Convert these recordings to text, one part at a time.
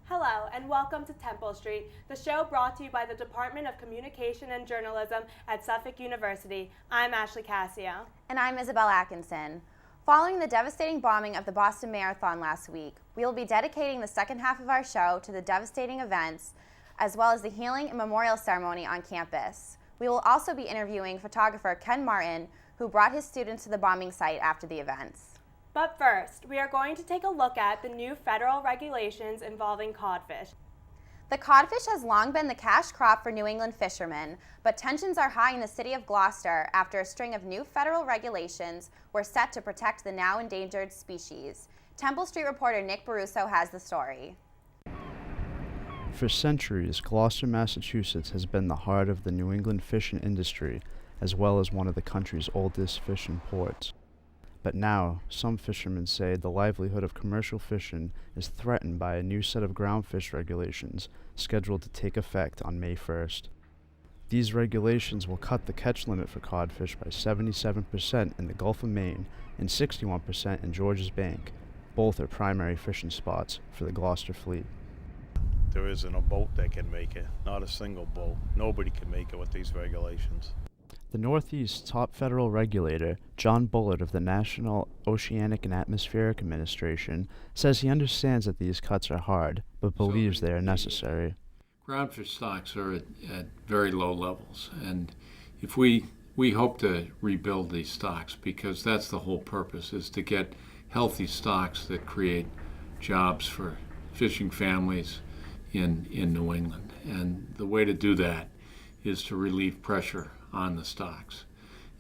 Hello, and welcome to Temple Street, the show brought to you by the Department of Communication and Journalism at Suffolk University. I'm Ashley Cassio. And I'm Isabel Atkinson. Following the devastating bombing of the Boston Marathon last week, we will be dedicating the second half of our show to the devastating events, as well as the healing and memorial ceremony on campus. We will also be interviewing photographer Ken Martin, who brought his students to the bombing site after the events. But first, we are going to take a look at the new federal regulations involving codfish. The codfish has long been the cash crop for New England fishermen, but tensions are high in the city of Gloucester after a string of new federal regulations were set to protect the now endangered species. Temple Street reporter Nick Baruso has the story. For centuries, Gloucester, Massachusetts has been the heart of the New England fishing industry, as well as one of the country's oldest fishing ports. But now, some fishermen say the livelihood of commercial fishing is threatened by a new set of groundfish regulations scheduled to take effect on May 1st. These regulations will cut the catch limit for codfish by 77% in the Gulf of Maine and 61% in Georges Bank. Both are primary fishing spots for the Gloucester fleet. There isn't a boat that can make it, not a single boat. Nobody can make it with these regulations. The Northeast's top federal regulator, John Bullard of the National Oceanic and Atmospheric Administration, says he understands that these cuts are hard, but believes they are necessary. Groundfish stocks are at very low levels, and if we hope to rebuild these stocks, because that's the whole purpose, is to get healthy stocks that create jobs for fishing families in New England. And the way to do that is to relieve pressure on the stocks,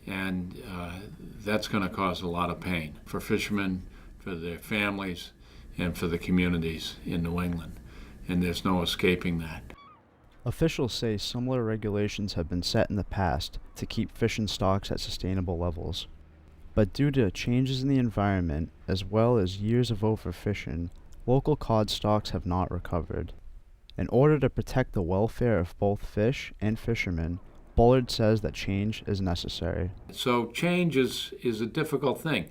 and that's going to cause a lot of pain for fishermen, for their families, and for the communities in New England, and there's no escaping that. Officials say similar regulations have been set in the past to keep fishing stocks at sustainable levels. But due to changes in the environment, as well as years of overfishing, local cod stocks have not recovered. In order to protect the welfare of both fish and fishermen, Bullard says that change is necessary. So change is a difficult thing.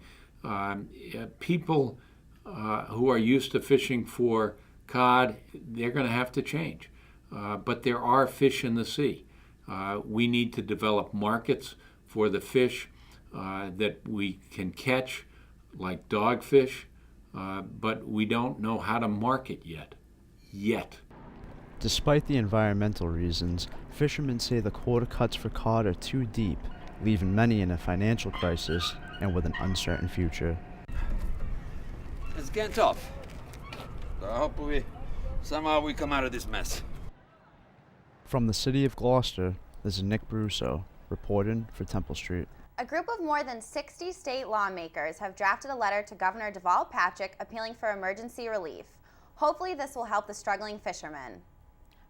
People who are used to fishing for cod, they're going to have to change. But there are fish in the sea. We need to develop markets for the fish that we can catch, like dogfish, but we don't know how to market yet. Despite the environmental reasons, fishermen say the quota cuts for cod are too deep, leaving many in a financial crisis and with an uncertain future. It's getting tough. So hopefully, somehow we come out of this mess. From the city of Gloucester, this is Nick Baruso, reporting for Temple Street. A group of more than 60 state lawmakers have drafted a letter to Governor Deval Patrick appealing for emergency relief. Hopefully this will help the struggling fishermen.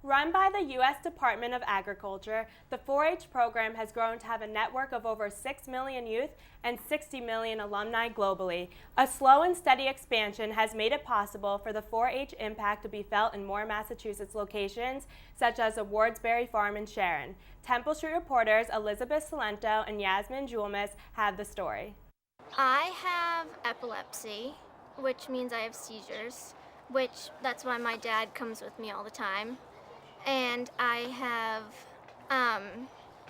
Run by the U.S. Department of Agriculture, the 4-H program has grown to have a network of over 6 million youth and 60 million alumni globally. A slow and steady expansion has made it possible for the 4-H impact to be felt in more Massachusetts locations, such as the Wardsbury Farm in Sharon. Temple Street reporters Elizabeth Salento and Yasmin Julmus have the story. I have epilepsy, which means I have seizures, that's why my dad comes with me all the time. And I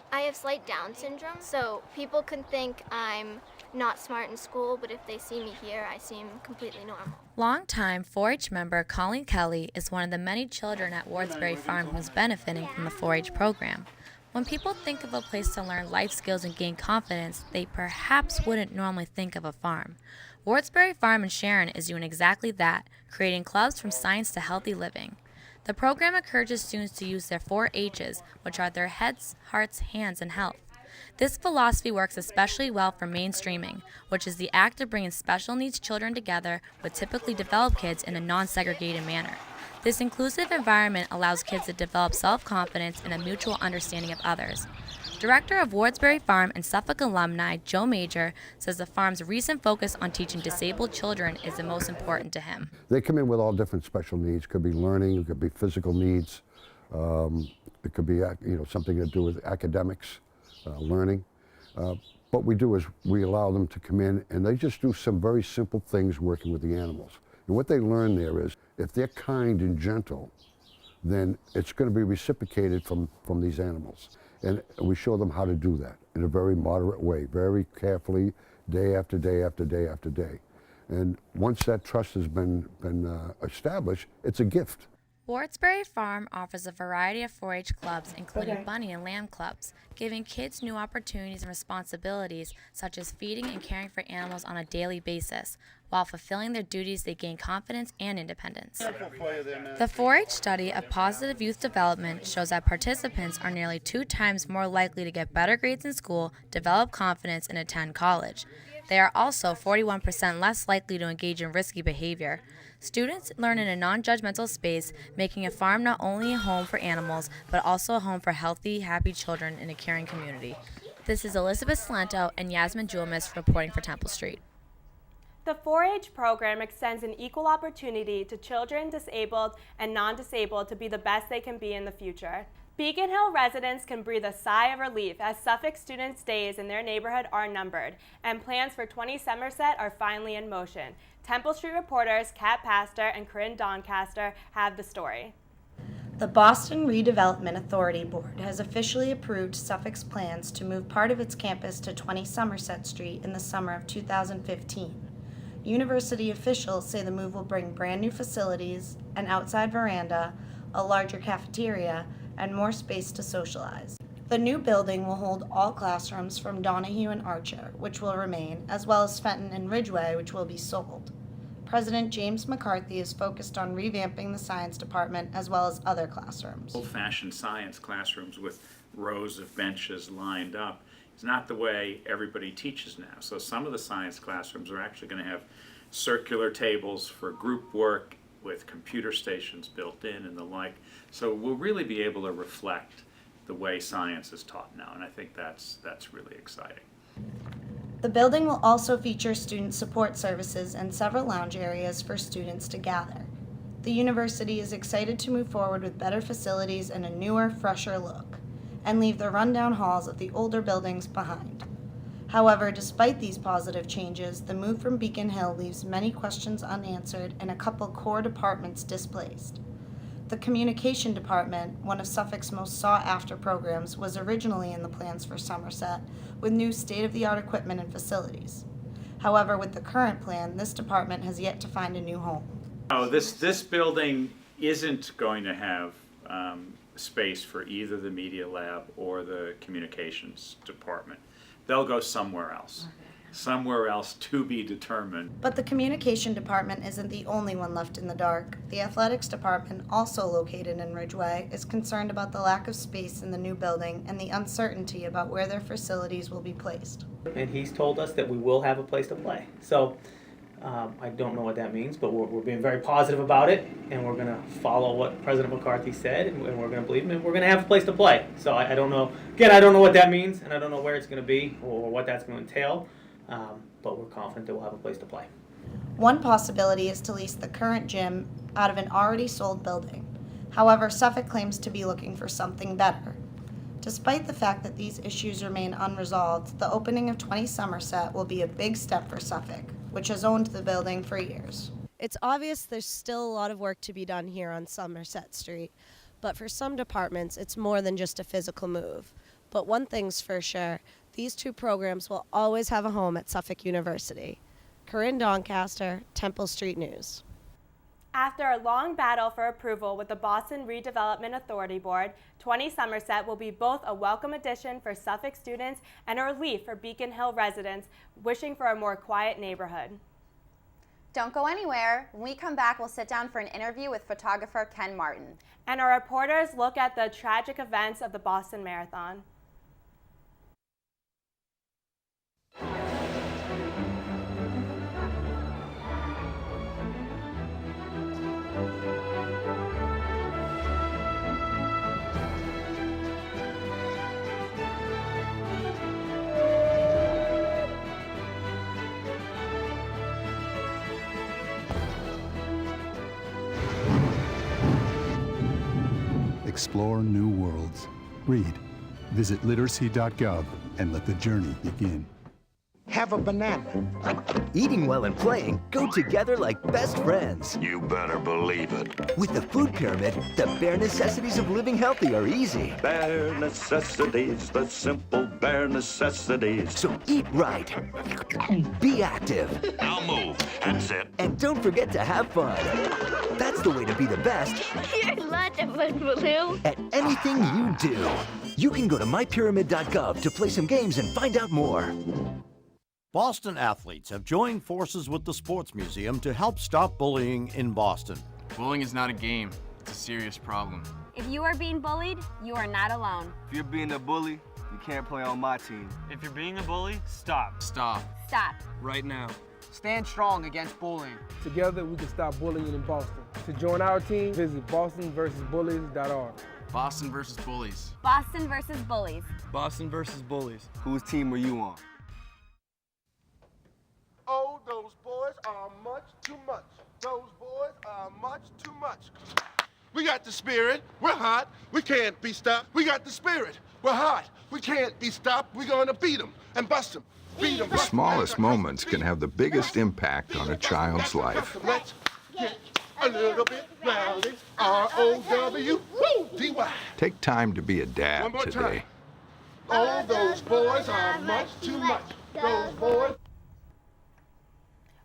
have slight Down syndrome, so people can think I'm not smart in school, but if they see me here, I seem completely normal. Longtime 4-H member Colleen Kelly is one of the many children at Wardsbury Farm who's benefiting from the 4-H program. When people think of a place to learn life skills and gain confidence, they perhaps wouldn't normally think of a farm. Wardsbury Farm in Sharon is doing exactly that, creating clubs from science to healthy living. The program encourages students to use their 4 H's, which are their heads, hearts, hands, and health. This philosophy works especially well for mainstreaming, which is the act of bringing special needs children together with typically developed kids in a non-segregated manner. This inclusive environment allows kids to develop self-confidence and a mutual understanding of others. Director of Wardsbury Farm and Suffolk alumni Joe Major says the farm's recent focus on teaching disabled children is the most important to him. They come in with all different special needs. Could be learning, it could be physical needs, it could be something to do with academics, learning. What we do is we allow them to come in and they just do some very simple things working with the animals. And what they learn there is if they're kind and gentle, then it's going to be reciprocated from these animals. And we show them how to do that in a very moderate way, very carefully, day after day after day after day. And once that trust has been established, it's a gift. Wardsbury Farm offers a variety of 4-H clubs, including bunny and lamb clubs, giving kids new opportunities and responsibilities such as feeding and caring for animals on a daily basis. While fulfilling their duties, they gain confidence and independence. The 4-H study of positive youth development shows that participants are nearly 2 times more likely to get better grades in school, develop confidence, and attend college. They are also 41% less likely to engage in risky behavior. Students learn in a non-judgmental space, making a farm not only a home for animals, but also a home for healthy, happy children in a caring community. This is Elizabeth Salento and Yasmin Julmis reporting for Temple Street. The 4-H program extends an equal opportunity to children, disabled and non-disabled, to be the best they can be in the future. Beacon Hill residents can breathe a sigh of relief as Suffolk students' days in their neighborhood are numbered, and plans for 20 Somerset are finally in motion. Temple Street reporters Kat Pastor and Corinne Doncaster have the story. The Boston Redevelopment Authority Board has officially approved Suffolk's plans to move part of its campus to 20 Somerset Street in the summer of 2015. University officials say the move will bring brand new facilities, an outside veranda, a larger cafeteria, and more space to socialize. The new building will hold all classrooms from Donahue and Archer, which will remain, as well as Fenton and Ridgeway, which will be sold. President James McCarthy is focused on revamping the science department as well as other classrooms. Old-fashioned science classrooms with rows of benches lined up is not the way everybody teaches now. So some of the science classrooms are actually going to have circular tables for group work with computer stations built in and the like. So we'll really be able to reflect the way science is taught now, and I think that's really exciting. The building will also feature student support services and several lounge areas for students to gather. The university is excited to move forward with better facilities and a newer, fresher look, and leave the rundown halls of the older buildings behind. However, despite these positive changes, the move from Beacon Hill leaves many questions unanswered and a couple core departments displaced. The Communication Department, one of Suffolk's most sought-after programs, was originally in the plans for Somerset, with new state-of-the-art equipment and facilities. However, with the current plan, this department has yet to find a new home. Oh, this building isn't going to have space for either the media lab or the communications department. They'll go somewhere else. Somewhere else to be determined. But the Communication Department isn't the only one left in the dark. The Athletics Department, also located in Ridgeway, is concerned about the lack of space in the new building and the uncertainty about where their facilities will be placed. And he's told us that we will have a place to play. So I don't know what that means, but we're being very positive about it, and we're going to follow what President McCarthy said, and we're going to believe him, and we're going to have a place to play. So I don't know. Again, I don't know what that means, and I don't know where it's going to be or what that's going to entail. But we're confident that we'll have a place to play. One possibility is to lease the current gym out of an already sold building. However, Suffolk claims to be looking for something better. Despite the fact that these issues remain unresolved, the opening of 20 Somerset will be a big step for Suffolk, which has owned the building for years. It's obvious there's still a lot of work to be done here on Somerset Street, but for some departments, it's more than just a physical move. But one thing's for sure, these two programs will always have a home at Suffolk University. Corinne Doncaster, Temple Street News. After a long battle for approval with the Boston Redevelopment Authority Board, 20 Somerset will be both a welcome addition for Suffolk students and a relief for Beacon Hill residents wishing for a more quiet neighborhood. Don't go anywhere. When we come back, we'll sit down for an interview with photographer Ken Martin. And our reporters look at the tragic events of the Boston Marathon. explore new worlds. Read. Visit literacy.gov and let the journey begin. Have a banana. Eating well and playing go together like best friends. You better believe it. With the food pyramid, the bare necessities of living healthy are easy. Bare necessities, the simple bare necessities. So eat right. Be active. Now move and sit. And don't forget to have fun. That's the way to be the best You're such a fun balloon. at anything you do. You can go to mypyramid.gov to play some games and find out more. Boston athletes have joined forces with the Sports Museum to help stop bullying in Boston. Bullying is not a game, it's a serious problem. If you are being bullied, you are not alone. If you're being a bully, you can't play on my team. If you're being a bully, stop. Stop. Stop. Right now. Stand strong against bullying. Together, we can stop bullying in Boston. To join our team, visit bostonversusbullies.org. Boston versus bullies. Boston versus bullies. Boston versus bullies. Whose team are you on? Oh, those boys are much too much. Those boys are much too much. We got the spirit. We're hot. We can't be stopped. We got the spirit. We're hot. We can't be stopped. We're going to beat them and bust them. Beat them. The smallest moments can have the biggest impact on a child's life. Let's get a little bit rowdy. R-O-W-D-Y. Take time to be a One dad more today. time. Oh, those boys are much too much. Those boys.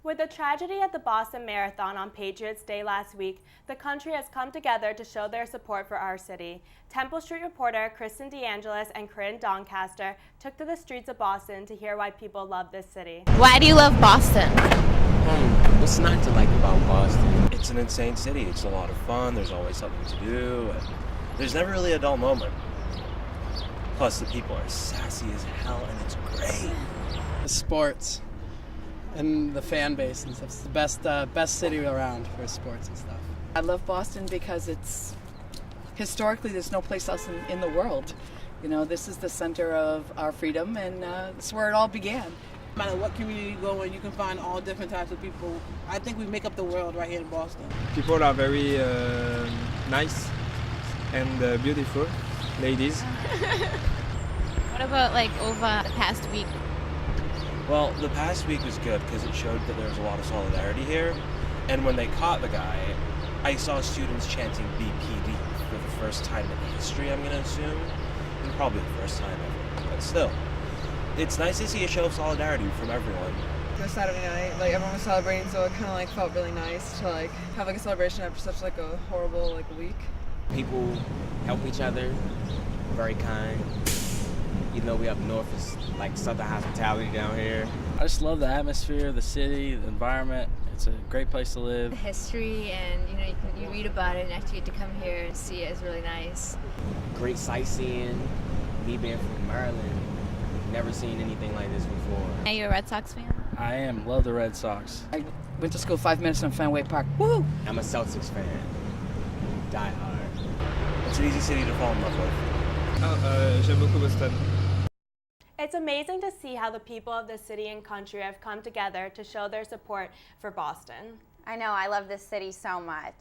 With the tragedy at the Boston Marathon on Patriots' Day last week, the country has come together to show their support for our city. Temple Street reporter Kristen DeAngelis and Corinne Doncaster took to the streets of Boston to hear why people love this city. Why do you love Boston? What's not to like about Boston? It's an insane city. It's a lot of fun. There's always something to do. And there's never really a dull moment. Plus, the people are sassy as hell, and it's great. The sports and the fan base and stuff. It's the best city around for sports and stuff. I love Boston because it's historically there's no place else in the world. You know, this is the center of our freedom, and it's where it all began. No matter what community you go in, you can find all different types of people. I think we make up the world right here in Boston. People are very nice and beautiful ladies. What about like over the past week? Well, the past week was good because it showed that there was a lot of solidarity here. And when they caught the guy, I saw students chanting BPD for the first time in history, I'm going to assume. And probably the first time ever. But still, it's nice to see a show of solidarity from everyone. It was Saturday night, like everyone was celebrating, so it kind of like felt really nice to like have like a celebration after such like a horrible like week. People help each other, very kind. Even though we up north, it's like Southern hospitality down here. I just love the atmosphere, the city, the environment. It's a great place to live. The history, and you read about it and actually get to come here and see it is really nice. Great sightseeing. Me being from Maryland, never seen anything like this before. Are you a Red Sox fan? I am. Love the Red Sox. I went to school 5 minutes from Fenway Park. Woo! I'm a Celtics fan. Die hard. It's an easy city to fall in love with. J'aime beaucoup Boston. It's amazing to see how the people of the city and country have come together to show their support for Boston. I know, I love this city so much.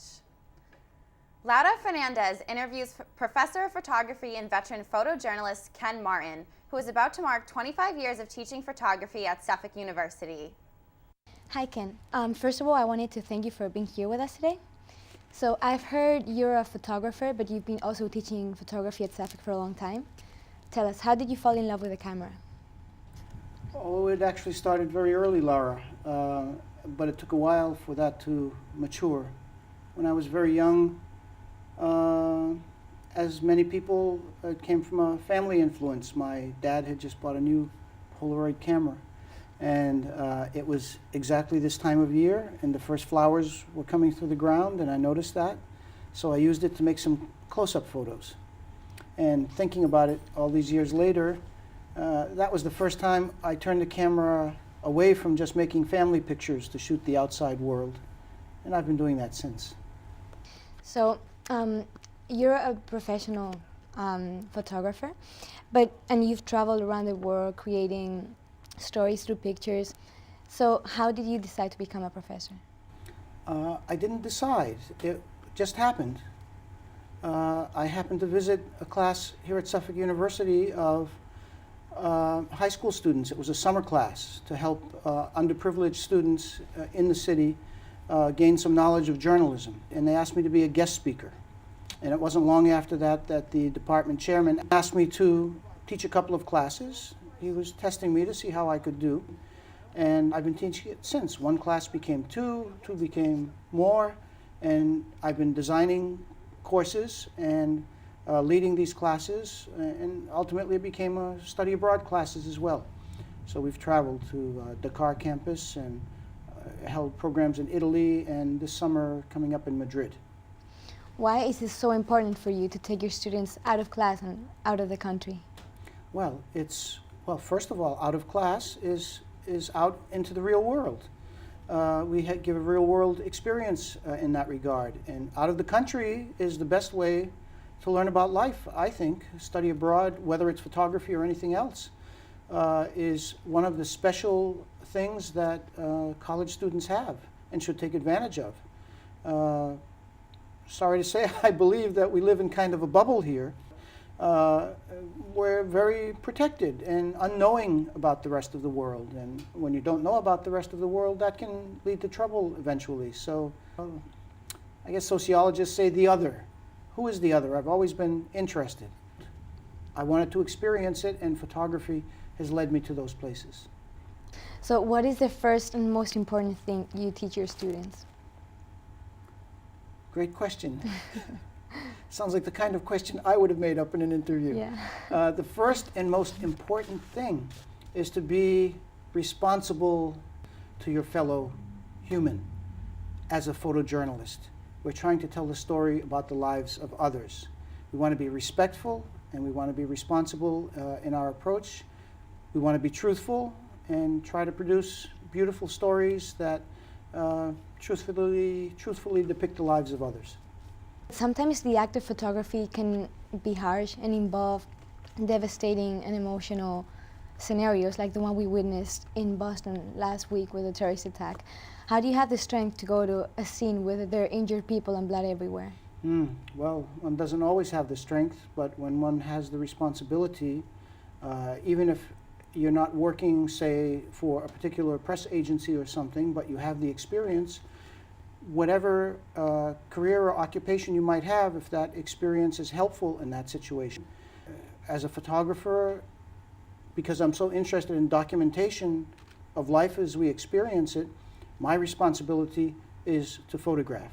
Laura Fernandez interviews Professor of Photography and veteran photojournalist Ken Martin, who is about to mark 25 years of teaching photography at Suffolk University. Hi, Ken. First of all, I wanted to thank you for being here with us today. So I've heard you're a photographer, but you've been also teaching photography at Suffolk for a long time. Tell us, how did you fall in love with the camera? Oh, it actually started very early, Laura, but it took a while for that to mature. When I was very young, as many people, it came from a family influence. My dad had just bought a new Polaroid camera, and it was exactly this time of year, and the first flowers were coming through the ground, and I noticed that, so I used it to make some close-up photos. And thinking about it all these years later, that was the first time I turned the camera away from just making family pictures to shoot the outside world. And I've been doing that since. So you're a professional photographer, and you've traveled around the world creating stories through pictures. So how did you decide to become a professor? I didn't decide. It just happened. I happened to visit a class here at Suffolk University of high school students. It was a summer class to help underprivileged students in the city gain some knowledge of journalism. And they asked me to be a guest speaker. And it wasn't long after that that the department chairman asked me to teach a couple of classes. He was testing me to see how I could do. And I've been teaching it since. One class became two became more, and I've been designing courses and leading these classes, and ultimately it became a study abroad classes as well. So we've traveled to Dakar campus and held programs in Italy, and this summer coming up in Madrid. Why is it so important for you to take your students out of class and out of the country? Well, first of all, out of class is out into the real world. We give a real world experience in that regard. And out of the country is the best way to learn about life, I think. Study abroad, whether it's photography or anything else, is one of the special things that college students have and should take advantage of. Sorry to say, I believe that we live in kind of a bubble here. We're very protected and unknowing about the rest of the world. And when you don't know about the rest of the world, that can lead to trouble eventually. So I guess sociologists say the other. Who is the other? I've always been interested. I wanted to experience it, and photography has led me to those places. So what is the first and most important thing you teach your students? Great question. Sounds like the kind of question I would have made up in an interview. Yeah. The first and most important thing is to be responsible to your fellow human as a photojournalist. We're trying to tell the story about the lives of others. We want to be respectful, and we want to be responsible in our approach. We want to be truthful and try to produce beautiful stories that truthfully depict the lives of others. Sometimes the act of photography can be harsh and involve devastating and emotional scenarios like the one we witnessed in Boston last week with the terrorist attack. How do you have the strength to go to a scene where there are injured people and blood everywhere? Well, one doesn't always have the strength, but when one has the responsibility, even if you're not working, say, for a particular press agency or something, but you have the experience, whatever career or occupation you might have, if that experience is helpful in that situation. As a photographer, because I'm so interested in documentation of life as we experience it, my responsibility is to photograph.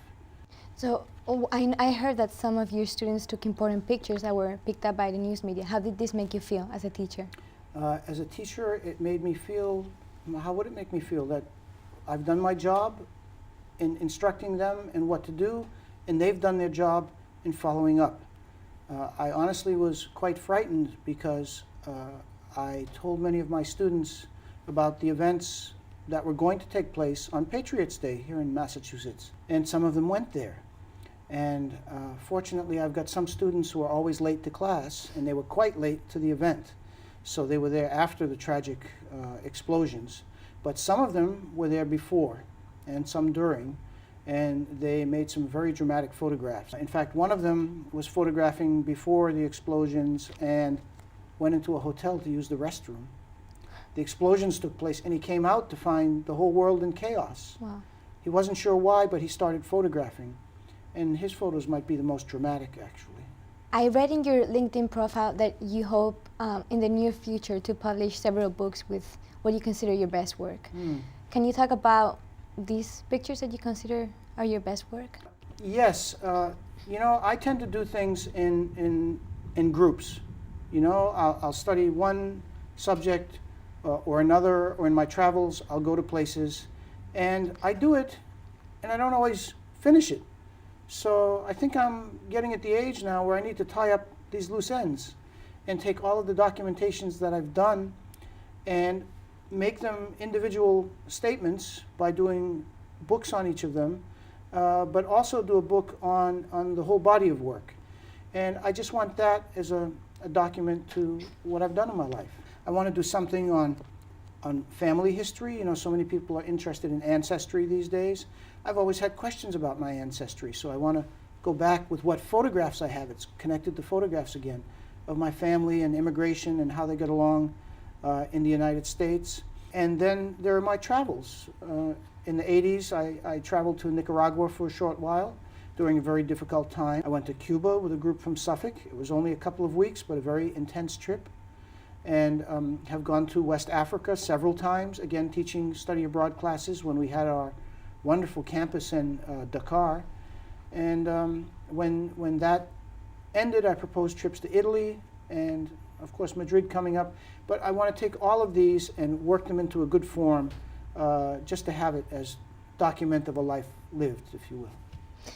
So I heard that some of your students took important pictures that were picked up by the news media. How did this make you feel as a teacher? As a teacher, it made me feel, how would it make me feel? That I've done my job in instructing them in what to do, and they've done their job in following up. I honestly was quite frightened because I told many of my students about the events that were going to take place on Patriots' Day here in Massachusetts, and some of them went there. And fortunately, I've got some students who are always late to class, and they were quite late to the event. So they were there after the tragic explosions. But some of them were there before, and some during, and they made some very dramatic photographs. In fact, one of them was photographing before the explosions and went into a hotel to use the restroom. The explosions took place, and he came out to find the whole world in chaos. Wow. He wasn't sure why, but he started photographing. And his photos might be the most dramatic, actually. I read in your LinkedIn profile that you hope in the near future to publish several books with what you consider your best work. Can you talk about these pictures that you consider are your best work? Yes. You know, I tend to do things in groups. You know, I'll study one subject or another, or in my travels, I'll go to places, and I do it, and I don't always finish it. So I think I'm getting at the age now where I need to tie up these loose ends and take all of the documentations that I've done and make them individual statements by doing books on each of them, but also do a book on the whole body of work. And I just want that as a document to what I've done in my life. I want to do something on family history. You know, so many people are interested in ancestry these days. I've always had questions about my ancestry, so I want to go back with what photographs I have. It's connected to photographs again of my family and immigration and how they get along in the United States. And then there are my travels. In the 80s, I traveled to Nicaragua for a short while during a very difficult time. I went to Cuba with a group from Suffolk. It was only a couple of weeks, but a very intense trip. And have gone to West Africa several times, again teaching study abroad classes when we had our wonderful campus in Dakar. And when that ended, I proposed trips to Italy and, of course, Madrid coming up. But I want to take all of these and work them into a good form, just to have it as document of a life lived, if you will.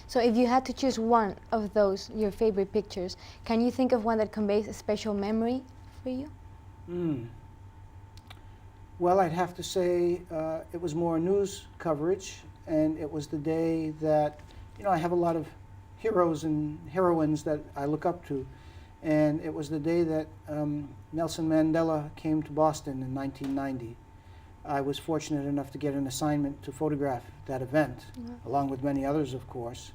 So if you had to choose one of those, your favorite pictures, can you think of one that conveys a special memory for you? Well, I'd have to say it was more news coverage, and it was the day that, I have a lot of heroes and heroines that I look up to, and it was the day that Nelson Mandela came to Boston in 1990. I was fortunate enough to get an assignment to photograph that event, along with many others, of course.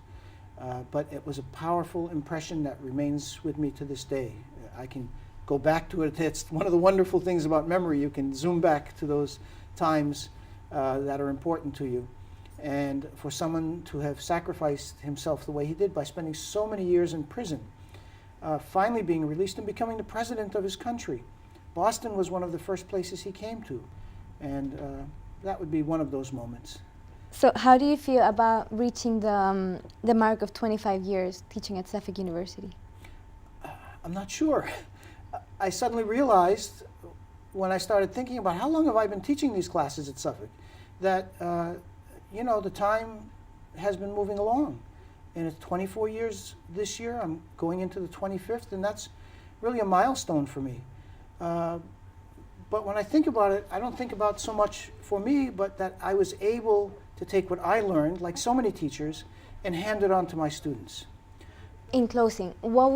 But it was a powerful impression that remains with me to this day. I can go back to it. It's one of the wonderful things about memory. You can zoom back to those times that are important to you. And for someone to have sacrificed himself the way he did by spending so many years in prison, finally being released and becoming the president of his country. Boston was one of the first places he came to. And that would be one of those moments. So how do you feel about reaching the mark of 25 years teaching at Suffolk University? I'm not sure. I suddenly realized when I started thinking about how long have I been teaching these classes at Suffolk, that the time has been moving along. And it's 24 years this year. I'm going into the 25th, and that's really a milestone for me. But when I think about it, I don't think about so much for me, but that I was able to take what I learned, like so many teachers, and hand it on to my students. In closing, what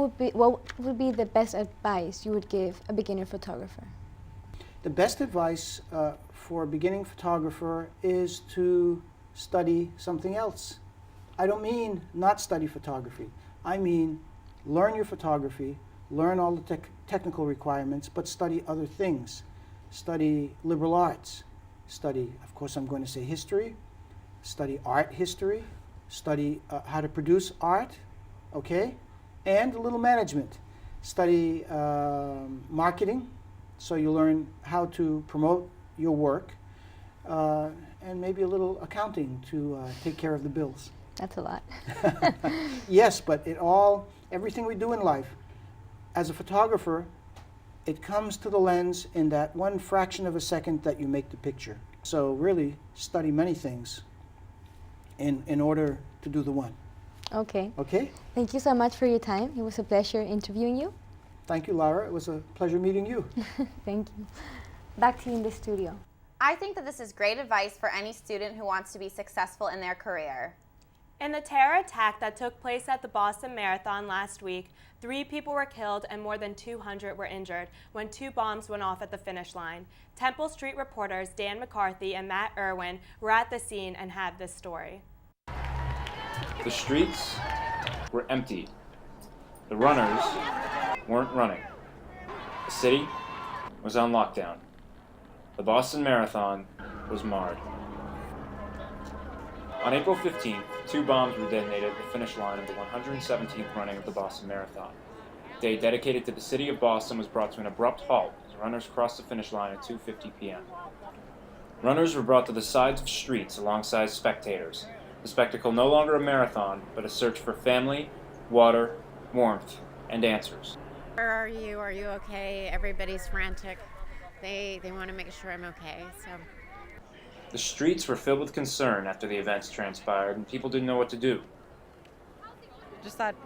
would be the best advice you would give a beginner photographer? The best advice for a beginning photographer is to study something else. I don't mean not study photography. I mean learn your photography, learn all the technical requirements, but study other things. Study liberal arts, study, of course I'm going to say history, study art history, study how to produce art, okay? And a little management. Study marketing, so you learn how to promote your work, and maybe a little accounting to take care of the bills. That's a lot. Yes, but everything we do in life, as a photographer, it comes to the lens in that one fraction of a second that you make the picture. So really study many things in order to do the one. Okay. Okay? Thank you so much for your time. It was a pleasure interviewing you. Thank you, Lara. It was a pleasure meeting you. Thank you. Back to you in the studio. I think that this is great advice for any student who wants to be successful in their career. In the terror attack that took place at the Boston Marathon last week, 3 people were killed and more than 200 were injured when 2 bombs went off at the finish line. Temple Street reporters Dan McCarthy and Matt Irwin were at the scene and had this story. The streets were empty. The runners weren't running. The city was on lockdown. The Boston Marathon was marred. On April 15th, 2 bombs were detonated at the finish line of the 117th running of the Boston Marathon. The day dedicated to the city of Boston was brought to an abrupt halt as runners crossed the finish line at 2:50 p.m. Runners were brought to the sides of streets alongside spectators. The spectacle no longer a marathon, but a search for family, water, warmth, and answers. Where are you? Are you okay? Everybody's frantic. They want to make sure I'm okay, so... The streets were filled with concern after the events transpired, and people didn't know what to do.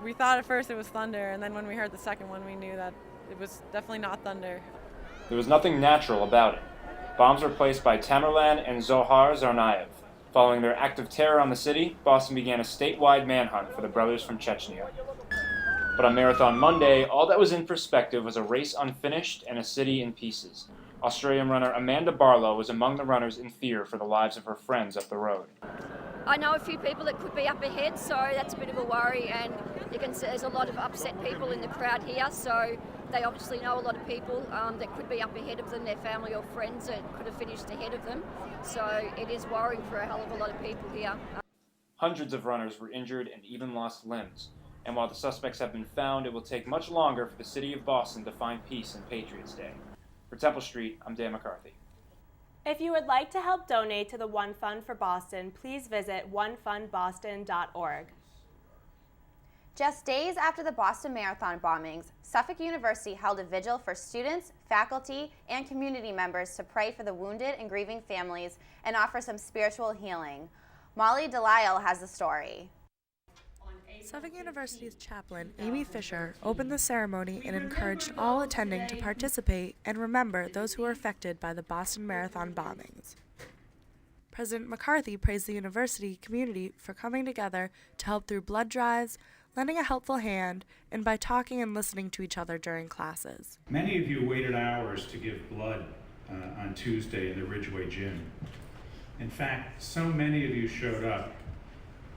We thought at first it was thunder, and then when we heard the second one, we knew that it was definitely not thunder. There was nothing natural about it. Bombs were placed by Tamerlan and Zohar Tsarnaev. Following their act of terror on the city, Boston began a statewide manhunt for the brothers from Chechnya. But on Marathon Monday, all that was in perspective was a race unfinished and a city in pieces. Australian runner Amanda Barlow was among the runners in fear for the lives of her friends up the road. I know a few people that could be up ahead, so that's a bit of a worry, and you can see there's a lot of upset people in the crowd here, so they obviously know a lot of people that could be up ahead of them, their family or friends that could have finished ahead of them, so it is worrying for a hell of a lot of people here. Hundreds of runners were injured and even lost limbs, and while the suspects have been found, it will take much longer for the city of Boston to find peace in Patriots' Day. For Temple Street, I'm Dan McCarthy. If you would like to help donate to the One Fund for Boston, please visit onefundboston.org. Just days after the Boston Marathon bombings, Suffolk University held a vigil for students, faculty, and community members to pray for the wounded and grieving families and offer some spiritual healing. Molly Delisle has the story. Suffolk University's chaplain, Amy Fisher, opened the ceremony and encouraged all attending to participate and remember those who were affected by the Boston Marathon bombings. President McCarthy praised the university community for coming together to help through blood drives, lending a helpful hand, and by talking and listening to each other during classes. Many of you waited hours to give blood on Tuesday in the Ridgeway gym. In fact, so many of you showed up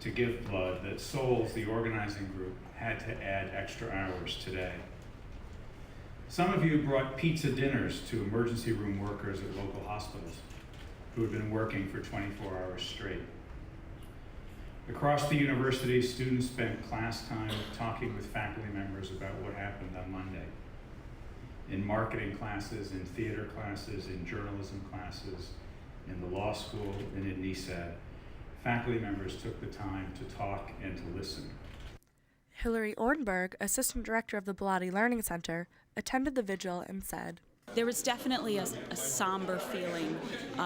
to give blood that Souls, the organizing group, had to add extra hours today. Some of you brought pizza dinners to emergency room workers at local hospitals who had been working for 24 hours straight. Across the university, students spent class time talking with faculty members about what happened on Monday. In marketing classes, in theater classes, in journalism classes, in the law school, and in NESAD, faculty members took the time to talk and to listen. Hillary Ornberg, assistant director of the Bellotti Learning Center, attended the vigil and said, "There was definitely a somber feeling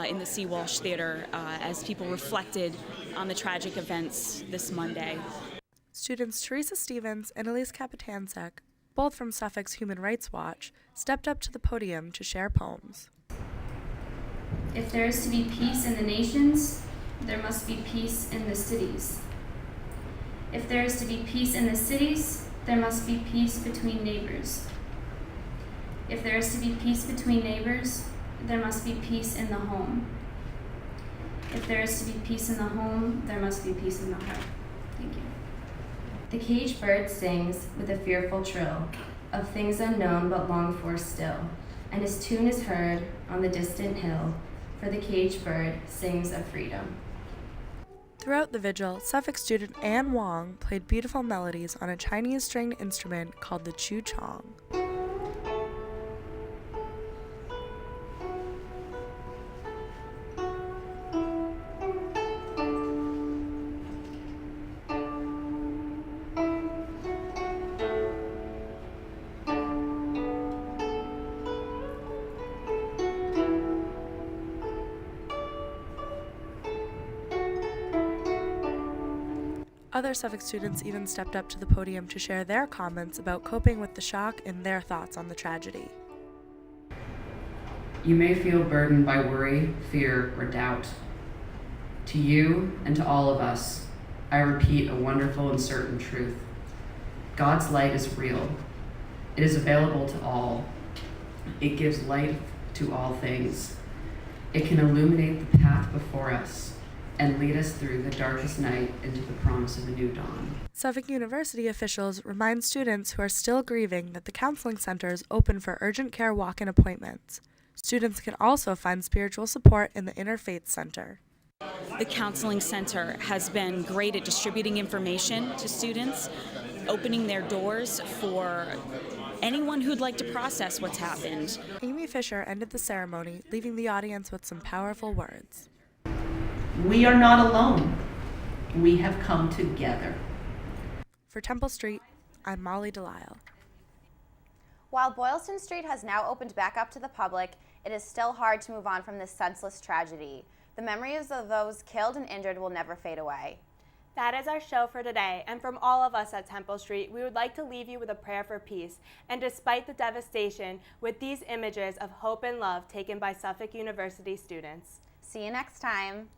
in the C. Walsh Theater as people reflected on the tragic events this Monday." Students Teresa Stevens and Elise Kapitansek, both from Suffolk's Human Rights Watch, stepped up to the podium to share poems. If there is to be peace in the nations, there must be peace in the cities. If there is to be peace in the cities, there must be peace between neighbors. If there is to be peace between neighbors, there must be peace in the home. If there is to be peace in the home, there must be peace in the heart. Thank you. The caged bird sings with a fearful trill of things unknown but longed for still, and his tune is heard on the distant hill, for the caged bird sings of freedom. Throughout the vigil, Suffolk student Anne Wong played beautiful melodies on a Chinese stringed instrument called the chu chong. Other Suffolk students even stepped up to the podium to share their comments about coping with the shock and their thoughts on the tragedy. You may feel burdened by worry, fear, or doubt. To you and to all of us, I repeat a wonderful and certain truth. God's light is real. It is available to all. It gives light to all things. It can illuminate the path before us and lead us through the darkest night into the promise of a new dawn. Suffolk University officials remind students who are still grieving that the counseling center is open for urgent care walk-in appointments. Students can also find spiritual support in the Interfaith Center. The counseling center has been great at distributing information to students, opening their doors for anyone who'd like to process what's happened. Amy Fisher ended the ceremony, leaving the audience with some powerful words. We are not alone. We have come together. For Temple Street, I'm Molly Delisle. While Boylston Street has now opened back up to the public, it is still hard to move on from this senseless tragedy. The memories of those killed and injured will never fade away. That is our show for today, and from all of us at Temple Street, we would like to leave you with a prayer for peace, and despite the devastation, with these images of hope and love taken by Suffolk University students. See you next time.